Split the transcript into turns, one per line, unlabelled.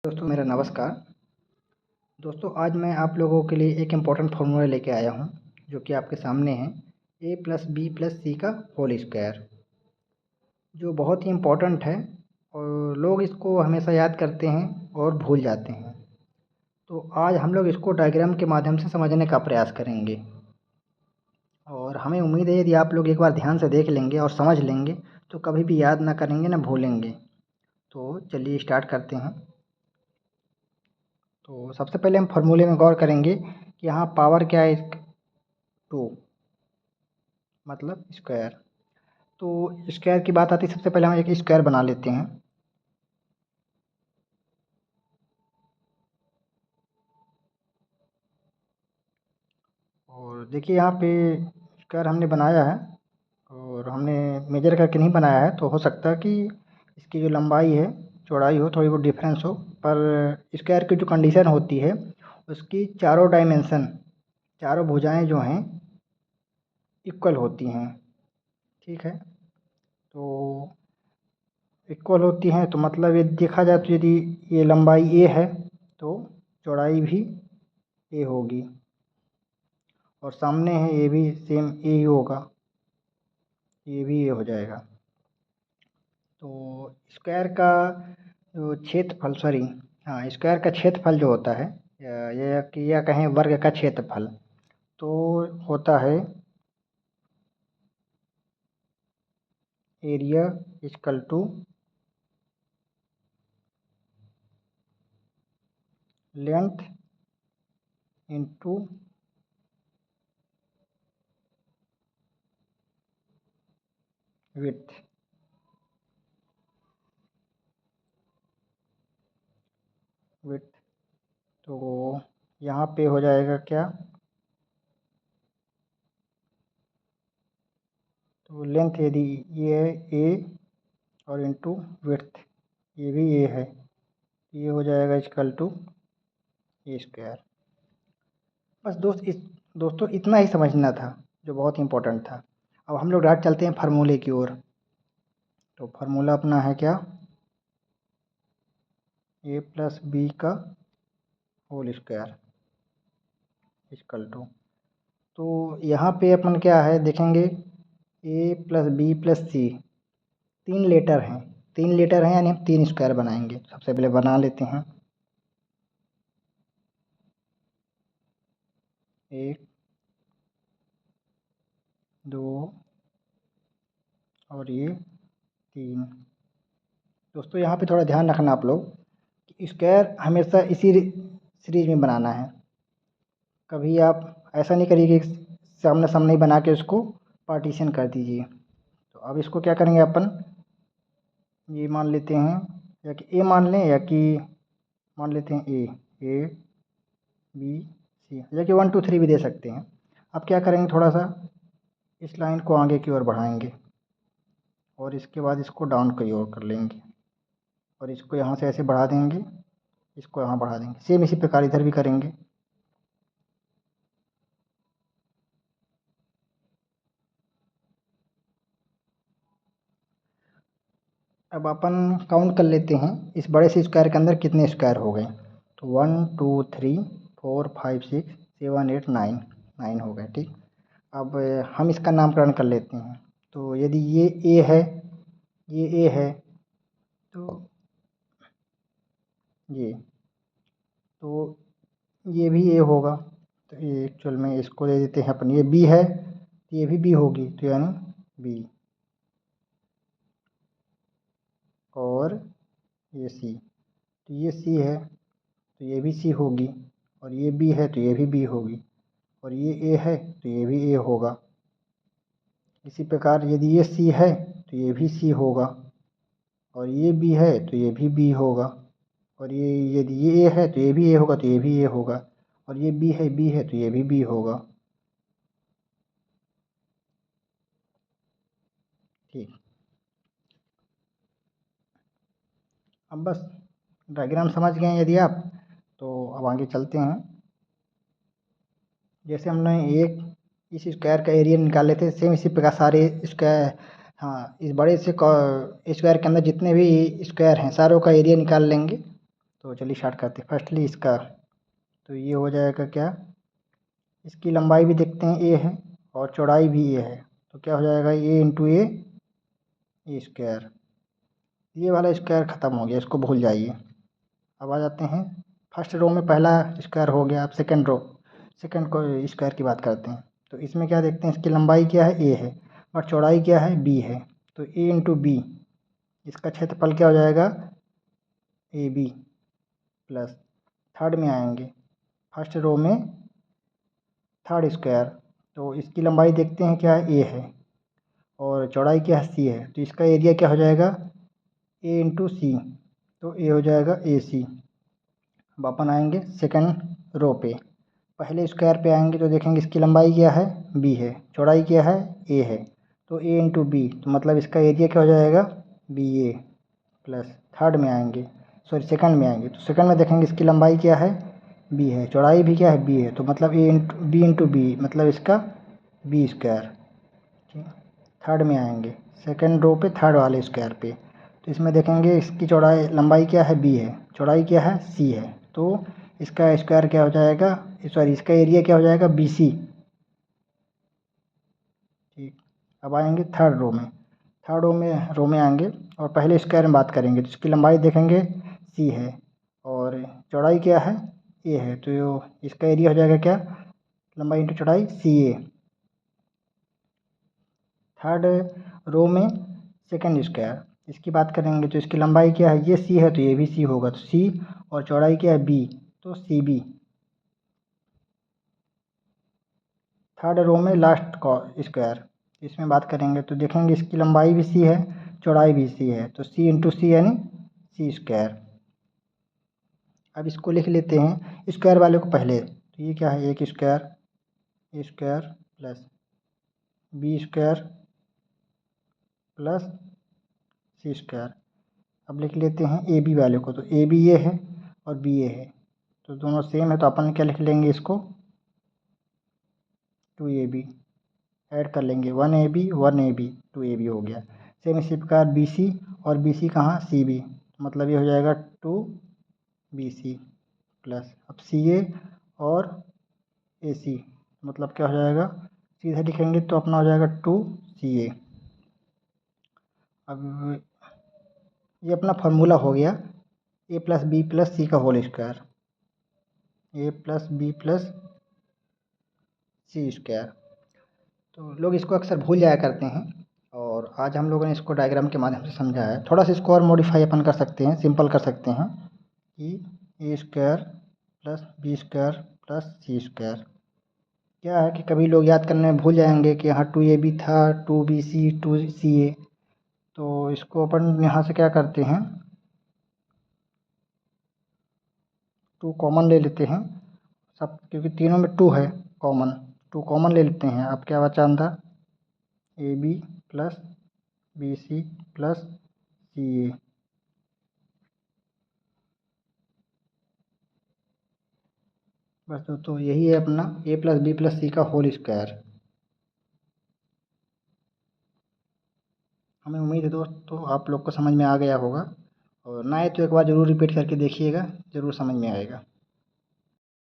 दोस्तों मेरा नमस्कार। दोस्तों आज मैं आप लोगों के लिए एक इम्पॉर्टेंट फार्मूला लेके आया हूँ जो कि आपके सामने है a+b+c का होल स्क्वायर, जो बहुत ही इम्पोर्टेंट है और लोग इसको हमेशा याद करते हैं और भूल जाते हैं। तो आज हम लोग इसको डायग्राम के माध्यम से समझने का प्रयास करेंगे और हमें उम्मीद है यदि आप लोग एक बार ध्यान से देख लेंगे और समझ लेंगे तो कभी भी याद ना करेंगे ना भूलेंगे। तो चलिए स्टार्ट करते हैं। तो सबसे पहले हम फार्मूले में गौर करेंगे कि यहाँ पावर क्या है, 2 मतलब स्क्वायर। तो स्क्वायर की बात आती है, सबसे पहले हम एक स्क्वायर बना लेते हैं। और देखिए यहाँ पे स्क्वायर हमने बनाया है और हमने मेजर करके नहीं बनाया है, तो हो सकता है कि इसकी जो लंबाई है चौड़ाई हो थोड़ी बहुत डिफरेंस हो, पर स्क्वायर की जो कंडीशन होती है उसकी चारों डायमेंशन, चारों भुजाएं जो हैं इक्वल होती हैं। ठीक है, तो इक्वल होती हैं तो मतलब ये देखा जाए तो यदि ये लंबाई ए है तो चौड़ाई भी ए होगी, और सामने है ये भी सेम ए ही होगा, ये भी ए हो जाएगा। तो स्क्वायर का जो क्षेत्रफल, सॉरी हाँ, स्क्वायर का क्षेत्रफल जो होता है या कहें वर्ग का क्षेत्रफल, तो होता है area equal to length into width. तो यहाँ पे हो जाएगा क्या, तो लेंथ यदि ये है ए और इंटू विड्थ ये भी ए है, ये हो जाएगा इक्वल टू ए स्क्वायर। बस दोस्तों इतना ही समझना था जो बहुत इम्पोर्टेंट था। अब हम लोग डायरेक्ट चलते हैं फार्मूले की ओर। तो फार्मूला अपना है क्या, a+b का होल स्क्वायर इक्वल टू, तो यहाँ पे अपन क्या है देखेंगे, a+b+c 3 लेटर हैं, 3 लेटर हैं यानी हम 3 स्क्वायर बनाएंगे। सबसे पहले बना लेते हैं, 1 2 और ये 3। दोस्तों यहाँ पे थोड़ा ध्यान रखना आप लोग कि स्क्वायर हमेशा इसी सीरीज में बनाना है। कभी आप ऐसा नहीं करिए कि सामने सामने ही बना के उसको पार्टीशन कर दीजिए। तो अब इसको क्या करेंगे अपन, ये मान लेते हैं या कि ए मान लें या कि मान लेते हैं ए बी सी, या कि 1 2 3 भी दे सकते हैं। अब क्या करेंगे, थोड़ा सा इस लाइन को आगे की ओर बढ़ाएंगे और इसके बाद इसको डाउन की ओर कर लेंगे और इसको यहाँ से ऐसे बढ़ा देंगे, इसको यहाँ बढ़ा देंगे। सेम इसी प्रकार इधर भी करेंगे। अब अपन काउंट कर लेते हैं इस बड़े से स्क्वायर के अंदर कितने स्क्वायर हो गए। तो 1 2 3 4 5 6 7 8 9 9 हो गए। ठीक, अब हम इसका नामकरण कर लेते हैं। तो यदि ये ए है, ये ए है, तो ये तो ये भी ए होगा। तो ये एक्चुअल में इसको दे देते हैं अपन, ये बी है तो ये भी बी होगी, तो यानी बी, और ये सी, तो ये सी है तो ये भी सी होगी, और ये बी है तो ये भी बी होगी, और ये ए है तो ये भी ए होगा। इसी प्रकार यदि ये सी है तो ये भी सी होगा, और ये बी है तो ये भी बी होगा, और ये यदि ये ए है तो ये भी ए होगा, तो ये भी ए होगा, और ये बी है तो ये भी बी होगा। ठीक, अब बस डायग्राम समझ गए हैं यदि आप, तो अब आगे चलते हैं। जैसे हमने एक इस स्क्वायर का एरिया निकाल लेते हैं, सेम इसी प्रकार सारे स्क्वायर, हाँ, इस बड़े से स्क्वायर के अंदर जितने भी स्क्वायर हैं सारों का एरिया निकाल लेंगे। तो चलिए स्टार्ट करते हैं। फर्स्टली इसका तो ये हो जाएगा क्या, इसकी लंबाई भी देखते हैं ए है और चौड़ाई भी ए है, तो क्या हो जाएगा ए इंटू ए स्क्वायर। ये वाला स्क्वायर ख़त्म हो गया, इसको भूल जाइए। अब आ जाते हैं फर्स्ट रो में, पहला स्क्वायर हो गया। अब सेकंड को स्क्वायर की बात करते हैं। तो इसमें क्या देखते हैं, इसकी लंबाई क्या है ए है और चौड़ाई क्या है बी है, तो ए इंटू बी, इसका क्षेत्रफल क्या हो जाएगा ए बी प्लस। थर्ड में आएंगे, फर्स्ट रो में थर्ड स्क्वायर, तो इसकी लंबाई देखते हैं क्या ए है और चौड़ाई क्या है सी है, तो इसका एरिया क्या हो जाएगा ए इंटू सी, तो ए हो जाएगा ए सी। अब अपन आएंगे सेकंड रो पे, पहले स्क्वायर पे आएंगे तो देखेंगे इसकी लंबाई क्या है बी है, चौड़ाई क्या है ए है, तो ए इंटू बी, तो मतलब इसका एरिया क्या हो जाएगा बी ए प्लस। थर्ड में आएंगे, सॉरी सेकंड में आएंगे, तो सेकंड में देखेंगे इसकी लंबाई क्या है बी है, चौड़ाई भी क्या है बी है, तो मतलब बी इंटू बी, मतलब इसका बी स्क्वायर। ठीक, थर्ड में आएंगे सेकंड रो पे थर्ड वाले स्क्वायर पे, तो इसमें देखेंगे इसकी चौड़ाई लंबाई क्या है बी है, चौड़ाई क्या है सी है, तो इसका स्क्वायर क्या हो जाएगा, सॉरी इसका एरिया क्या हो जाएगा बी सी। ठीक, अब आएंगे थर्ड रो में आएंगे और पहले स्क्वायर में बात करेंगे, तो इसकी लंबाई देखेंगे सी है और चौड़ाई क्या है ए है, तो इसका एरिया हो जाएगा क्या लंबाई इंटू चौड़ाई सी ए। थर्ड रो में सेकंड स्क्वायर, इसकी बात करेंगे तो इसकी लंबाई क्या है ये सी है, तो ये भी सी होगा, तो सी और चौड़ाई क्या है बी, तो सी बी। थर्ड रो में लास्ट स्क्वायर, इसमें बात करेंगे तो देखेंगे इसकी लंबाई भी सी है, चौड़ाई भी सी है, तो सी इंटू सी यानी सी स्क्वायर। अब इसको लिख लेते हैं स्क्वायर वाले को पहले, तो ये क्या है एक square A square plus B square plus C square. अब लिख लेते हैं ए बी वाले को, तो ए बी ये है और बी ए है, तो दोनों सेम है, तो अपन क्या लिख लेंगे इसको 2ab ऐड कर लेंगे, 1ab 2ab हो गया। सेम इसी प्रकार बी सी और बी सी कहाँ सी बी, मतलब ये हो जाएगा 2bc प्लस। अब सी ए और ए सी मतलब क्या हो जाएगा, सीधा लिखेंगे तो अपना हो जाएगा 2ca। अब ये अपना फार्मूला हो गया ए प्लस बी प्लस सी का होल स्क्वायर, ए plus B plus C square. तो लोग इसको अक्सर भूल जाया करते हैं, और आज हम लोगों ने इसको डायग्राम के माध्यम से समझा है। थोड़ा सा इसको और मॉडिफाई अपन कर सकते हैं, सिंपल कर सकते हैं कि A square plus B square plus C square. क्या है कि कभी लोग याद करने में भूल जाएंगे कि हाँ 2ab था, 2bc 2ca, तो इसको अपन यहाँ से क्या करते हैं 2 कॉमन ले लेते हैं सब, क्योंकि तीनों में 2 है कॉमन, 2 कॉमन ले लेते हैं। अब क्या बचा अंदर A B plus B C plus C A. बस दोस्तों यही है अपना A plus B plus C का होल स्क्वायर। हमें उम्मीद है दोस्तों आप लोग को समझ में आ गया होगा, और ना आए तो एक बार ज़रूर रिपीट करके देखिएगा, ज़रूर समझ में आएगा।